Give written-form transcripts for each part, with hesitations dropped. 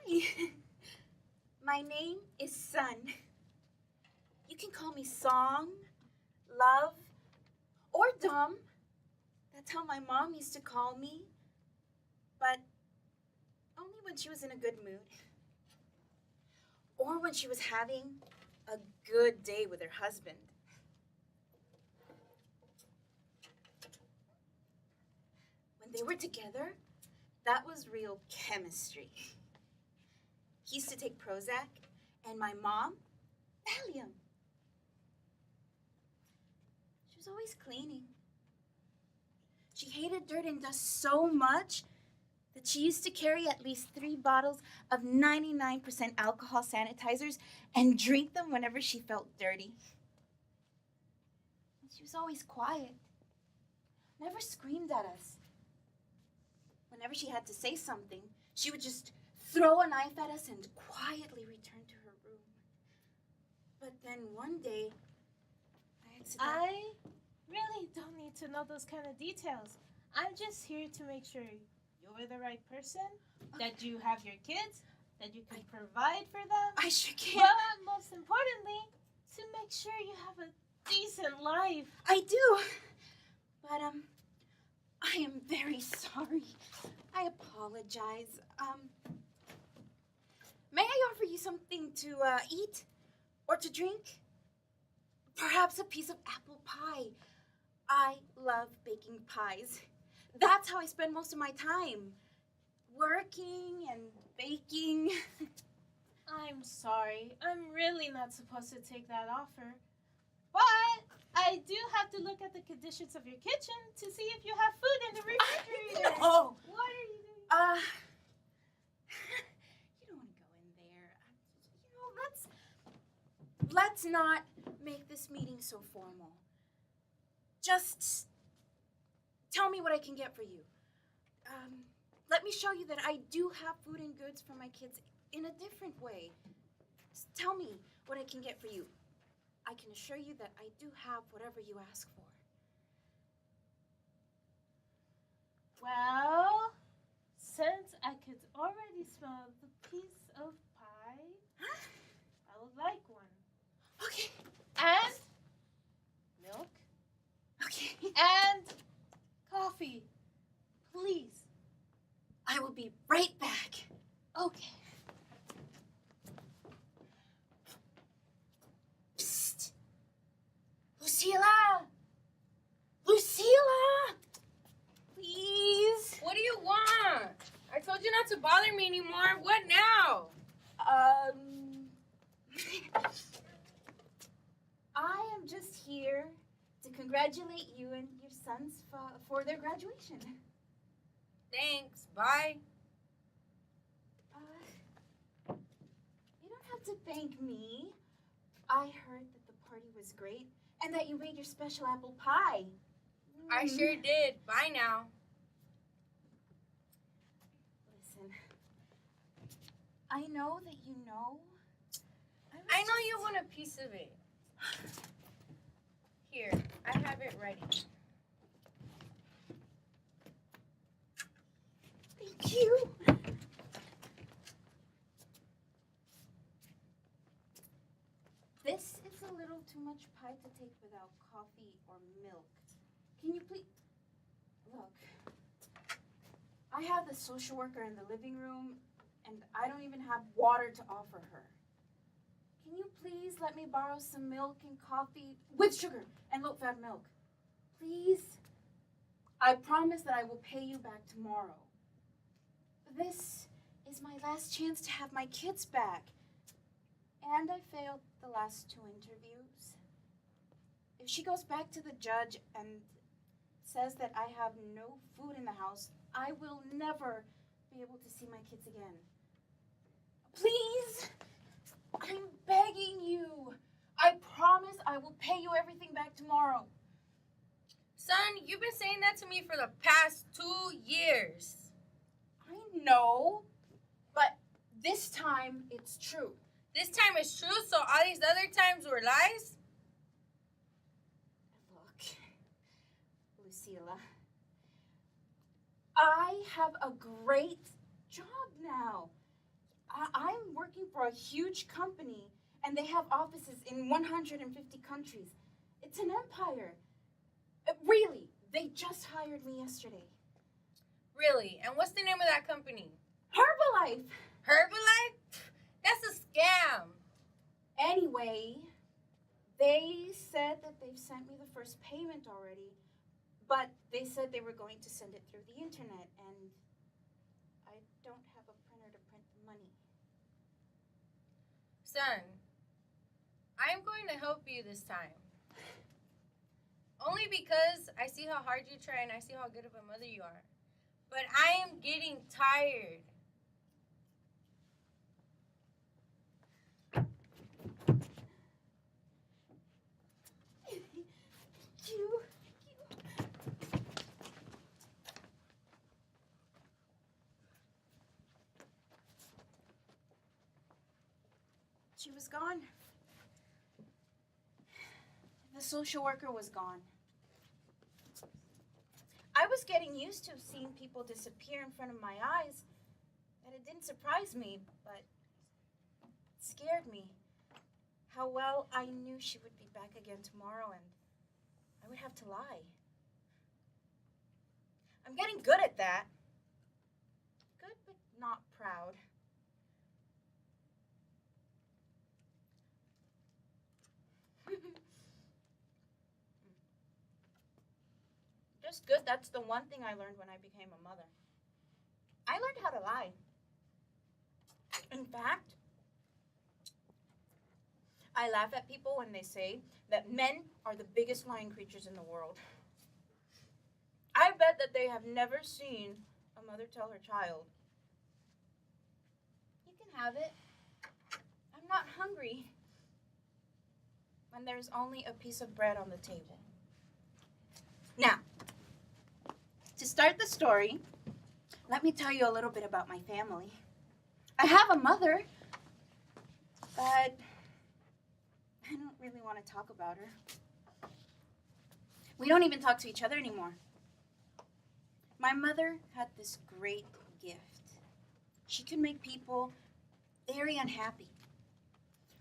Hi. My name is Sun. You can call me Song, Love, or Dumb. That's how my mom used to call me. But only when she was in a good mood. Or when she was having a good day with her husband. When they were together, that was real chemistry. He used to take Prozac, and my mom, Valium. She was always cleaning. She hated dirt and dust so much that she used to carry at least 3 bottles of 99% alcohol sanitizers and drink them whenever she felt dirty. And she was always quiet, never screamed at us. Whenever she had to say something, she would just throw a knife at us and quietly return to her room. But then one day, I really don't need to know those kind of details. I'm just here to make sure you're the right person, that you have your kids, that you can provide for them. I sure can. But most importantly, to make sure you have a decent life. I do. But, I am very sorry. I apologize. May I offer you something to eat or to drink? Perhaps a piece of apple pie. I love baking pies. That's how I spend most of my time. Working and baking. I'm sorry. I'm really not supposed to take that offer. But I do have to look at the conditions of your kitchen to see if you have food in the refrigerator. Oh. What are you doing? You don't want to go in there. Let's not make this meeting so formal. Just tell me what I can get for you. Let me show you that I do have food and goods for my kids in a different way. Just tell me what I can get for you. I can assure you that I do have whatever you ask for. Well, since I could already smell the piece of pie, I would like one. Okay. And milk. Okay. And coffee. Please. I will be right back. Okay. Psst. Lucila! Lucila! Please. What do you want? I told you not to bother me anymore. What now? I am just here to congratulate you and your sons for their graduation. Thanks. Bye. You don't have to thank me. I heard that the party was great and that you made your special apple pie. I sure did. Bye now. Listen, I know that you know. I know you want a piece of it. Here, I have it ready. Thank you. This is a little too much pie to take without coffee or milk. Can you please... Look, I have the social worker in the living room, and I don't even have water to offer her. Can you please let me borrow some milk and coffee with sugar and low-fat milk? Please? I promise that I will pay you back tomorrow. This is my last chance to have my kids back. And I failed the last 2 interviews. If she goes back to the judge and says that I have no food in the house, I will never be able to see my kids again. Please, I'm begging you. I promise I will pay you everything back tomorrow. Son, you've been saying that to me for the past 2 years. I know, but this time it's true. This time is true, so all these other times were lies? Look, Lucila, I have a great job now. I'm working for a huge company, and they have offices in 150 countries. It's an empire. Really, they just hired me yesterday. Really? And what's the name of that company? Herbalife! Herbalife? That's a scam. Anyway, they said that they've sent me the first payment already, but they said they were going to send it through the internet, and I don't have a printer to print the money. Son, I'm going to help you this time. Only because I see how hard you try and I see how good of a mother you are. But I am getting tired. She was gone. The social worker was gone. I was getting used to seeing people disappear in front of my eyes, and it didn't surprise me, but it scared me. How well I knew she would be back again tomorrow, and I would have to lie. I'm getting good at that. Good, but not proud. Just good, that's the one thing I learned when I became a mother. I learned how to lie. In fact, I laugh at people when they say that men are the biggest lying creatures in the world. I bet that they have never seen a mother tell her child, "You can have it. I'm not hungry," when there's only a piece of bread on the table. Now, to start the story, let me tell you a little bit about my family. I have a mother, but I don't really want to talk about her. We don't even talk to each other anymore. My mother had this great gift. She could make people very unhappy.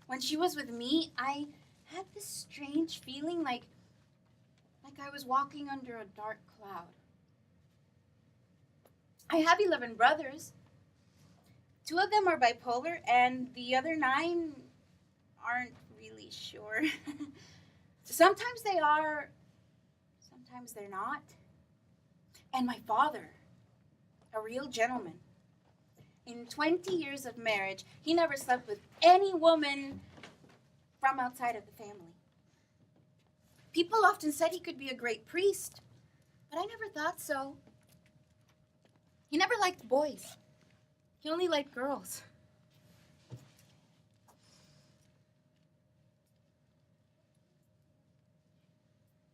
When she was with me, I had this strange feeling like I was walking under a dark cloud. I have 11 brothers. 2 of them are bipolar, and the other 9 aren't really sure. Sometimes they are, sometimes they're not. And my father, a real gentleman. In 20 years of marriage, he never slept with any woman from outside of the family. People often said he could be a great priest, but I never thought so. He never liked boys. He only liked girls.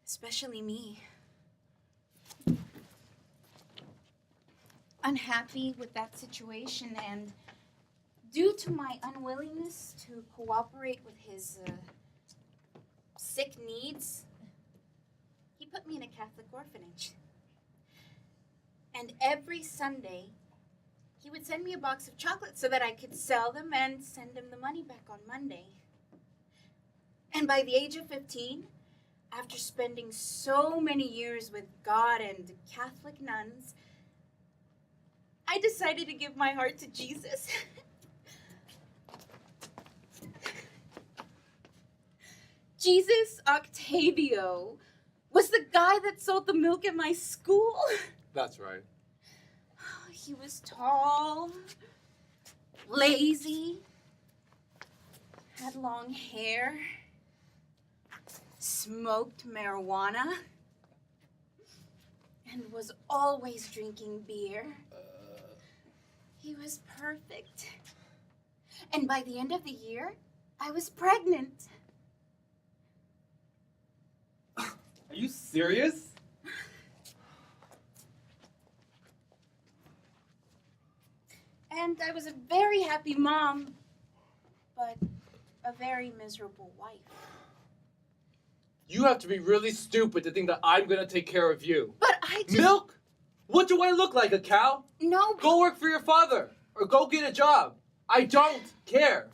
Especially me. Unhappy with that situation, and due to my unwillingness to cooperate with his sick needs, he put me in a Catholic orphanage. And every Sunday, he would send me a box of chocolates so that I could sell them and send him the money back on Monday. And by the age of 15, after spending so many years with God and Catholic nuns, I decided to give my heart to Jesus. Jesus Octavio was the guy that sold the milk at my school. That's right. He was tall, lazy, had long hair, smoked marijuana, and was always drinking beer. He was perfect. And by the end of the year, I was pregnant. Are you serious? And I was a very happy mom, but a very miserable wife. You have to be really stupid to think that I'm gonna take care of you. But I just... Milk? What do I look like, a cow? No, Go work for your father, or go get a job. I don't care.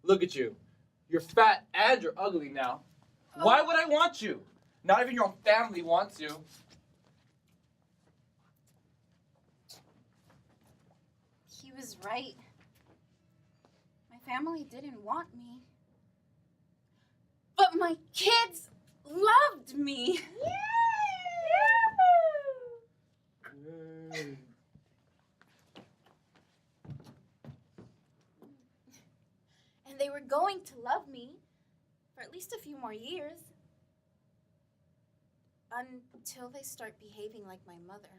Look at you. You're fat and you're ugly now. Why would I want you? Not even your own family wants you. He was right. My family didn't want me. But my kids loved me. And they were going to love me for at least a few more years. Until they start behaving like my mother.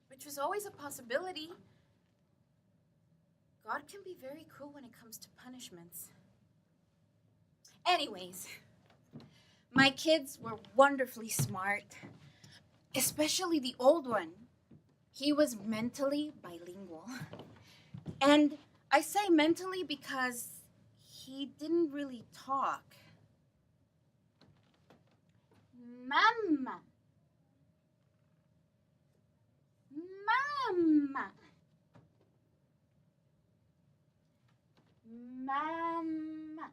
Which was always a possibility. God can be very cruel when it comes to punishments. Anyways, my kids were wonderfully smart, especially the old one. He was mentally bilingual. And I say mentally because he didn't really talk. Mama. Mama. Mama.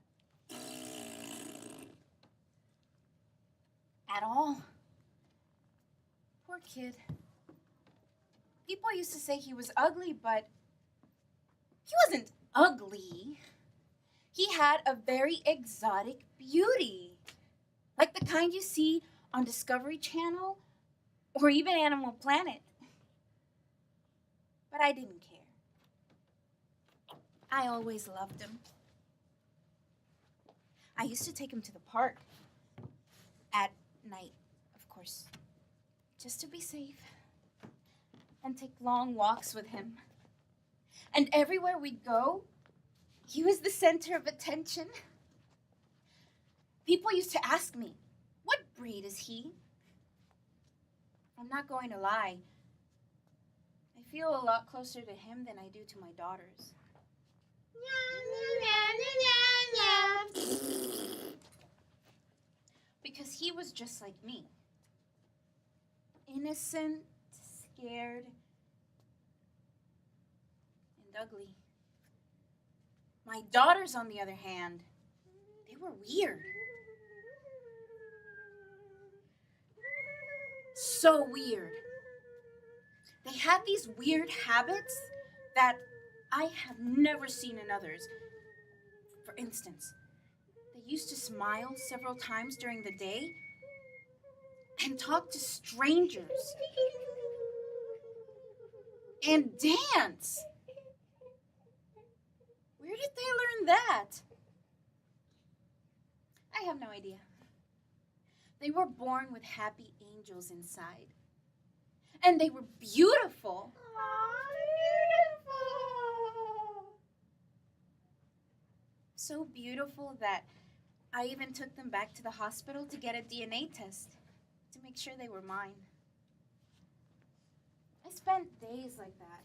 At all. Poor kid. People used to say he was ugly, but he wasn't ugly. He had a very exotic beauty. Like the kind you see on Discovery Channel or even Animal Planet. But I didn't care. I always loved him. I used to take him to the park. At night, of course. Just to be safe. And take long walks with him. And everywhere we'd go, he was the center of attention. People used to ask me, what breed is he? I'm not going to lie. I feel a lot closer to him than I do to my daughters. Because he was just like me. Innocent, scared, and ugly. My daughters, on the other hand, they were weird. So weird. They had these weird habits that I have never seen in others. For instance, they used to smile several times during the day and talk to strangers and dance. Where did they learn that? I have no idea. They were born with happy angels inside. And they were beautiful. Beautiful. So beautiful that I even took them back to the hospital to get a DNA test to make sure they were mine. I spent days like that,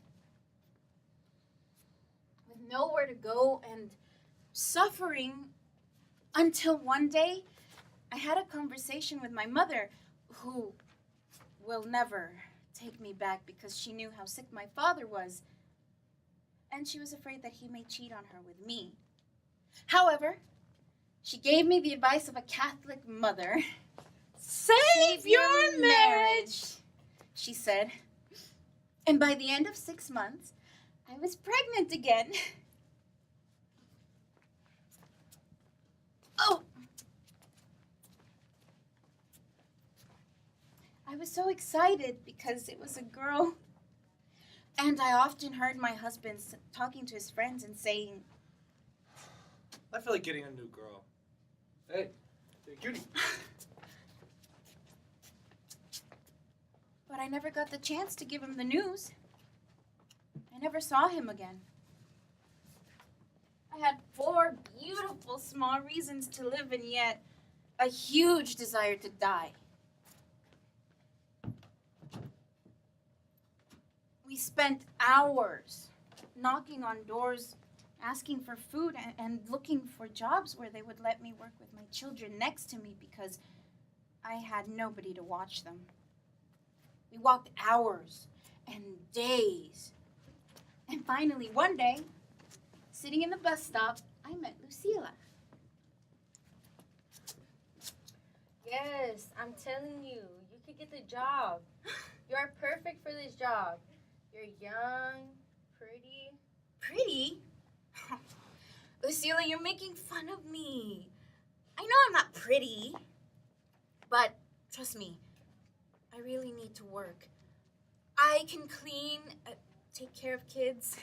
with nowhere to go and suffering, until one day I had a conversation with my mother, who will never take me back because she knew how sick my father was, and she was afraid that he may cheat on her with me. However, she gave me the advice of a Catholic mother. Save your marriage, she said. And by the end of 6 months, I was pregnant again. Oh! I was so excited because it was a girl. And I often heard my husband talking to his friends and saying, I feel like getting a new girl. Hey, you're a cutie. But I never got the chance to give him the news. I never saw him again. I had 4 beautiful small reasons to live, and yet a huge desire to die. We spent hours knocking on doors, asking for food, and looking for jobs where they would let me work with my children next to me because I had nobody to watch them. We walked hours and days. And finally, one day, sitting in the bus stop, I met Lucila. Yes, I'm telling you, you could get the job. You are perfect for this job. You're young, pretty. Pretty? Lucila, you're making fun of me. I know I'm not pretty, but trust me, I really need to work. I can clean, take care of kids.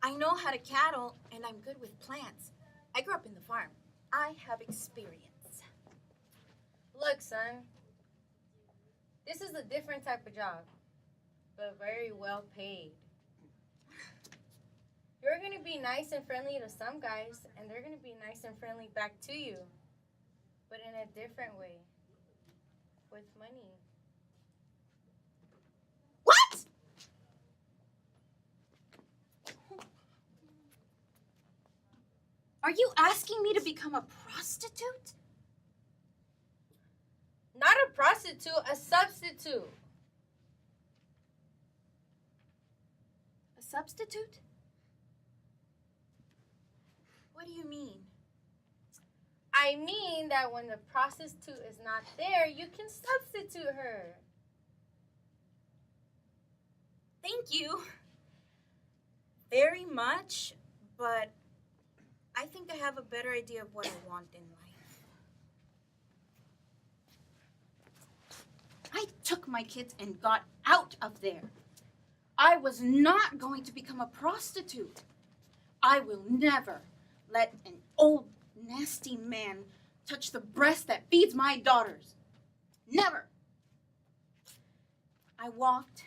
I know how to cattle, and I'm good with plants. I grew up in the farm. I have experience. Look, son, this is a different type of job, but very well paid. You're going to be nice and friendly to some guys, and they're going to be nice and friendly back to you, but in a different way, with money. What? Are you asking me to become a prostitute? Not a prostitute, a substitute. A substitute? What do you mean? I mean that when the prostitute is not there, you can substitute her. Thank you very much, but I think I have a better idea of what I want in life. I took my kids and got out of there. I was not going to become a prostitute. I will never let an old, nasty man touch the breast that feeds my daughters. Never. I walked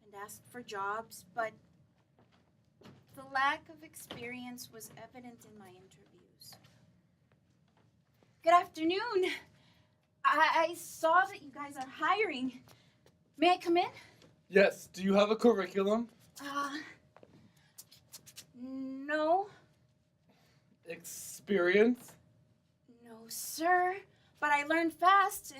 and asked for jobs, but the lack of experience was evident in my interviews. Good afternoon. I saw that you guys are hiring. May I come in? Yes, do you have a curriculum? No. Experience? No, sir. But I learned fast.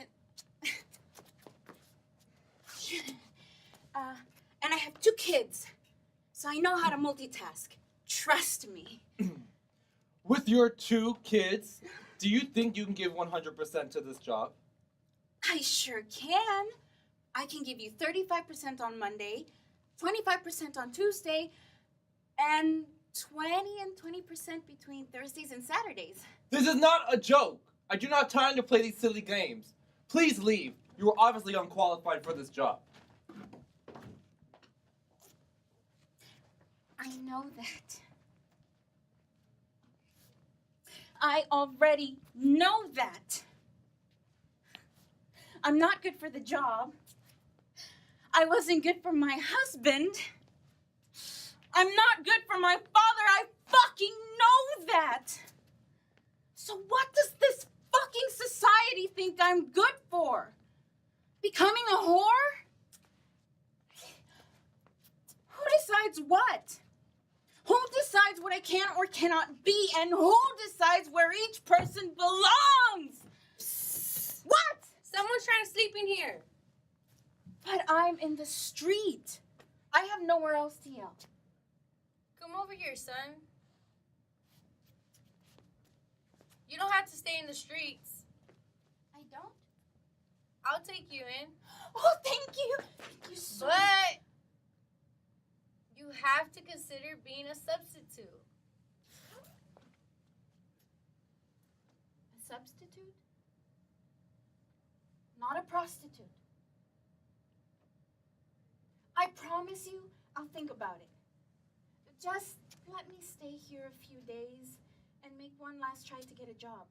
And I have 2 kids. So I know how to multitask. Trust me. With your 2 kids, do you think you can give 100% to this job? I sure can. I can give you 35% on Monday, 25% on Tuesday, and 20 and 20% between Thursdays and Saturdays. This is not a joke. I do not have time to play these silly games. Please leave. You are obviously unqualified for this job. I know that. I already know that. I'm not good for the job. I wasn't good for my husband. I'm not good for my father. I fucking know that. So what does this fucking society think I'm good for? Becoming a whore? Who decides what? Who decides what I can or cannot be? And who decides where each person belongs? What? Someone's trying to sleep in here. But I'm in the street. I have nowhere else to yell. Come over here, son. You don't have to stay in the streets. I don't? I'll take you in. Oh, thank you. Thank you so much. But you have to consider being a substitute. A substitute? Not a prostitute. I promise you, I'll think about it. Just let me stay here a few days and make one last try to get a job.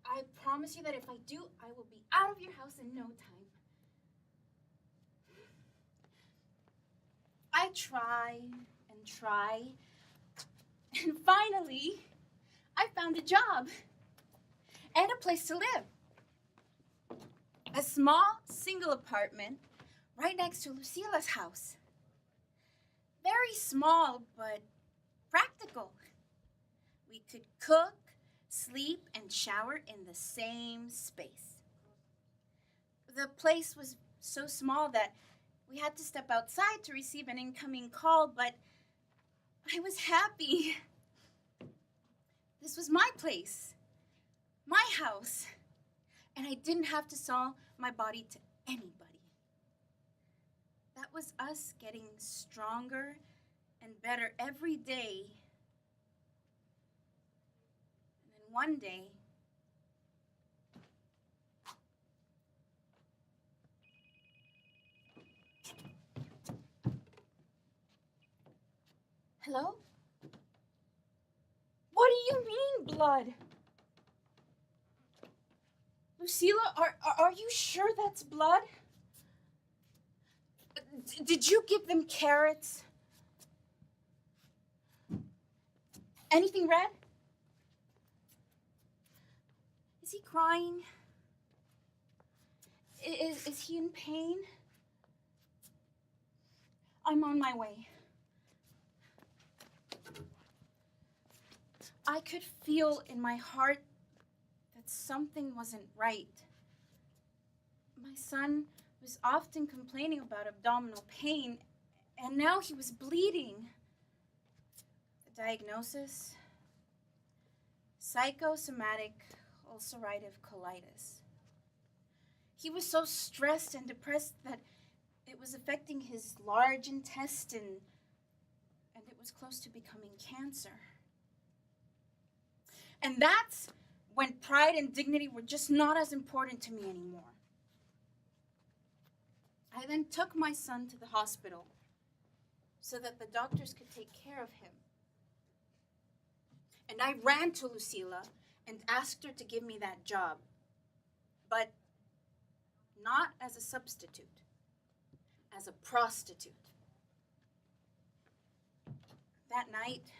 I promise you that if I do, I will be out of your house in no time. I try and try, and finally, I found a job and a place to live. A small, single apartment right next to Lucila's house. Very small, but practical. We could cook, sleep, and shower in the same space. The place was so small that We had to step outside to receive an incoming call, but I was happy. This was my place, my house, and I didn't have to sell my body to anybody. That was us getting stronger and better every day. And then one day, hello? What do you mean, blood? Lucila, are you sure that's blood? Did you give them carrots? Anything red? Is he crying? Is he in pain? I'm on my way. I could feel in my heart that something wasn't right. My son was often complaining about abdominal pain, and now he was bleeding. The diagnosis? Psychosomatic ulcerative colitis. He was so stressed and depressed that it was affecting his large intestine, and it was close to becoming cancer. And that's when pride and dignity were just not as important to me anymore. I then took my son to the hospital so that the doctors could take care of him. And I ran to Lucila and asked her to give me that job, but not as a substitute, as a prostitute. That night,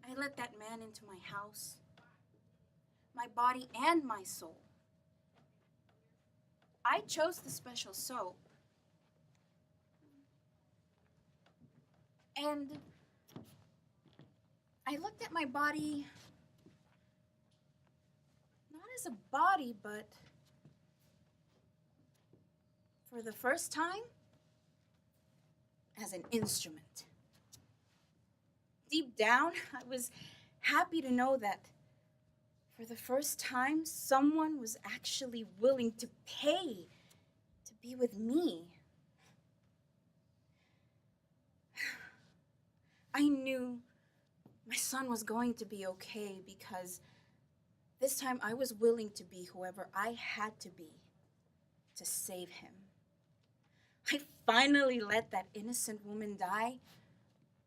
I let that man into my house, my body and my soul. I chose the special soap. And I looked at my body, not as a body, but for the first time, as an instrument. Deep down, I was happy to know that for the first time, someone was actually willing to pay to be with me. I knew my son was going to be okay because this time I was willing to be whoever I had to be to save him. I finally let that innocent woman die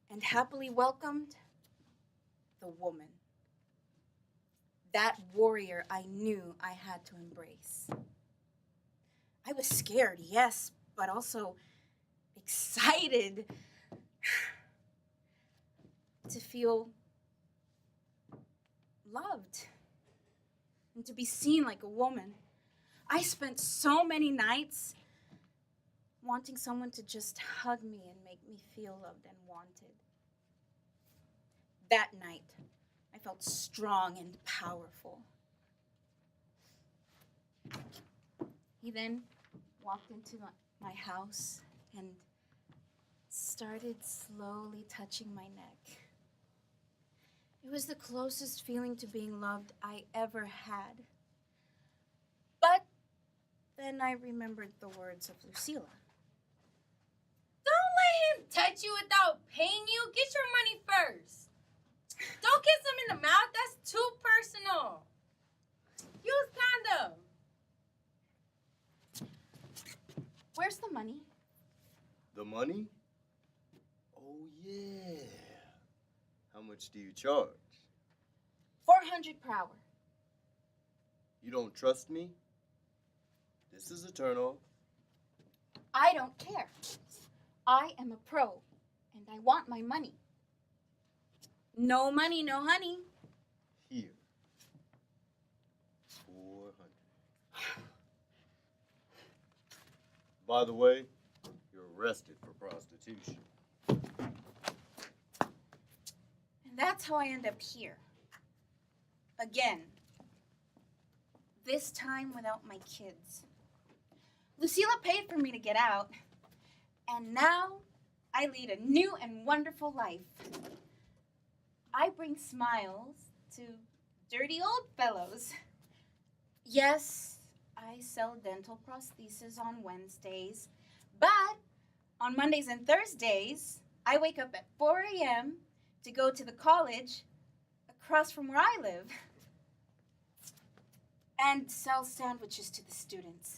and happily welcomed the woman. That warrior I knew I had to embrace. I was scared, yes, but also excited to feel loved and to be seen like a woman. I spent so many nights wanting someone to just hug me and make me feel loved and wanted. That night, I felt strong and powerful. He then walked into my house and started slowly touching my neck. It was the closest feeling to being loved I ever had. But then I remembered the words of Lucila. Don't let him touch you without paying you. Get your money first. Don't kiss him in the mouth. That's too personal. Use condom. Where's the money? The money? Oh, yeah. How much do you charge? $400 per hour. You don't trust me? This is a turnoff. I don't care. I am a pro, and I want my money. No money, no honey. Here. 400. By the way, you're arrested for prostitution. And that's how I end up here. Again. This time without my kids. Lucila paid for me to get out, and now I lead a new and wonderful life. I bring smiles to dirty old fellows. Yes, I sell dental prostheses on Wednesdays, but on Mondays and Thursdays, I wake up at 4 a.m. to go to the college across from where I live and sell sandwiches to the students.